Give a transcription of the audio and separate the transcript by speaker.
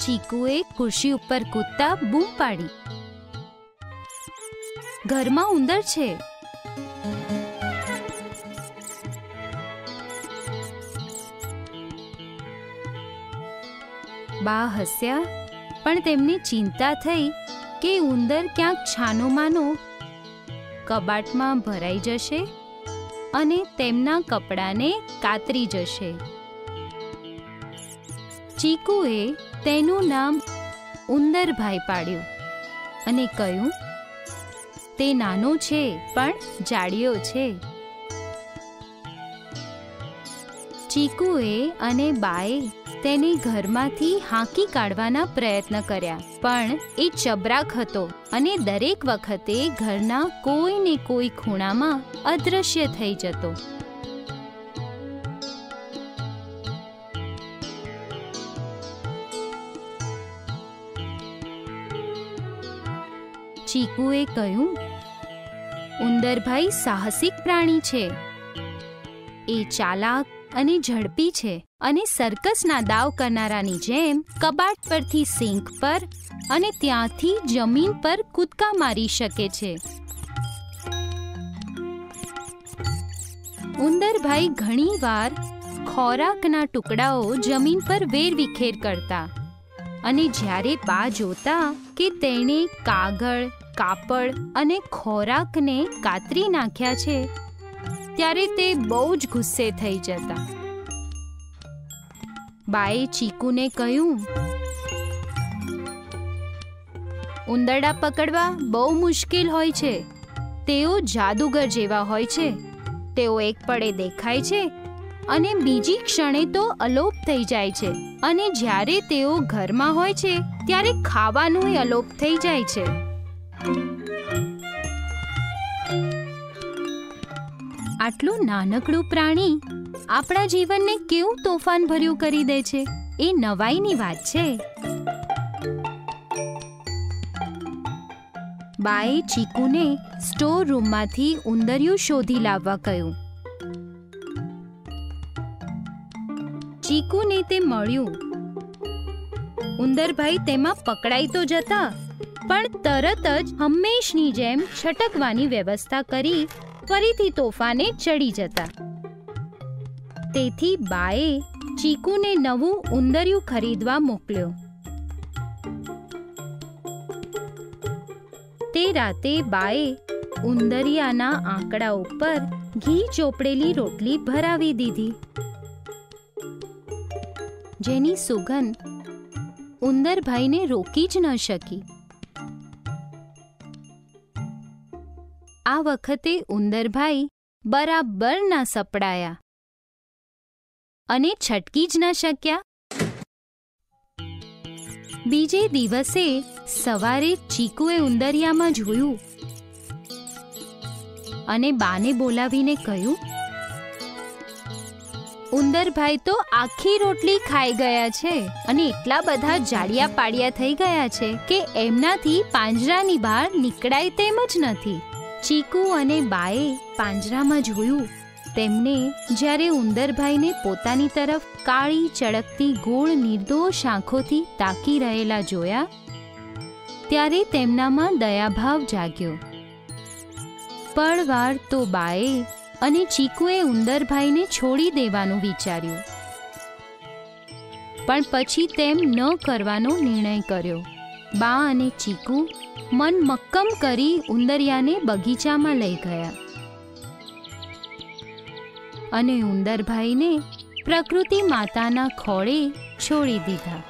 Speaker 1: ચીકુએ ખુરશી ઉપર કૂદતા બૂમ પાડી, ઘરમાં ઉંદર છે. બા હસ્યા, પણ તેમને ચિંતા થઈ કે ઉંદર ક્યાંક છાનો માનો કબાટમાં ભરાઈ જશે અને તેમના કપડાને કાતરી જશે. ચીકુએ તેનું નામ ઉંદરભાઈ પાડ્યું અને કહ્યું, તે નાનો છે પણ જાડિયો છે. ચીકુએ અને બાએ તેને ઘરમાંથી હાંકી કાઢવાના પ્રયત્ન કર્યા, પણ એ ચબરાક હતો અને દરેક વખતે ઘરના કોઈ ને કોઈ ખૂણામાં અદૃશ્ય થઈ જતો. ચીકુએ કહ્યું, ઉંદરભાઈ સાહસિક પ્રાણી છે. એ ચાલાક અને ઝડપી છે અને સર્કસના દાવ કરનારાની જેમ કબાટ પરથી સિંક પર અને ત્યાંથી જમીન પર કૂદકા મારી શકે છે. ઉંદરભાઈ ઘણીવાર ખોરાકના ટુકડાઓ જમીન પર વેરવિખેર કરતા અને જ્યારે બા જોતા કે તેણે કાગળ, કાપડ અને ખોરાકને કાતરી નાખ્યા છે, ત્યારે તે બહુ જ ગુસ્સે થઈ જતા. બાએ ચીકુને કહ્યું, ઉંદરડા પકડવા બહુ મુશ્કેલ હોય છે. તેઓ જાદુગર જેવા હોય છે. તેઓ એક પડે દેખાય છે અને બીજી ક્ષણે તો અલોપ થઈ જાય છે, અને જ્યારે તેઓ ઘરમાં હોય છે ત્યારે ખાવાનું અલોપ થઈ જાય છે. આટલું નાનકડું પ્રાણી આપણા જીવનને કેવું તોફાન ભર્યું કરી દે છે, એ નવાઈની વાત છે. બાએ ચીકુને સ્ટોર રૂમમાંથી ઉંદરિયું શોધી લાવવા કહ્યું. ચીકુને તે મળ્યું. ઉંદરભાઈ તેમાં પકડાઈ તો જતા, પણ તરત જ હંમેશની જેમ છટકવાની વ્યવસ્થા કરી ફરીથી તોફાને ચડી જતા. તેથી બાએ ચીકુને નવું ઉંદરિયું ખરીદવા મોકલ્યો. તે રાતે બાએ ઉંદરિયાના આંકડા ઉપર ઘી ચોપડેલી રોટલી ભરાવી દીધી, જેની સુગંધ ઉંદરભાઈને રોકી જ ન શકી. આ વખતે ઉંદરભાઈ બરાબર ના સપડાયા અને છટકી જ ન શક્યા. બીજે દિવસે સવારે ચીકુએ ઉંદરિયામાં જોયું અને બાને બોલાવીને કહ્યું, ઉંદરભાઈ તો આખી રોટલી ખાઈ ગયા છે અને એટલા બધા જાડિયા પાડિયા થઈ ગયા છે કે એમનાથી પાંજરાની બહાર નીકળાય તેમ જ નથી. ચીકુ અને બાએ પાંજરામાં જોયું. તેમને જ્યારે ઉંદરભાઈને પોતાની તરફ કાળી ચળકતી ગોળ નિર્દોષ આંખોથી તાકી રહેલા જોયા, ત્યારે તેમનામાં દયાભાવ જાગ્યો. પળવાર તો બાએ અને ચીકુએ ઉંદરભાઈને છોડી દેવાનું વિચાર્યું, પણ પછી તેમ ન કરવાનો નિર્ણય કર્યો. બા અને ચીકુ મન મક્કમ કરી ઉંદરિયાને બગીચામાં લઈ ગયા અને ઉંદરભાઈને પ્રકૃતિ માતાના ખોળે છોડી દીધા.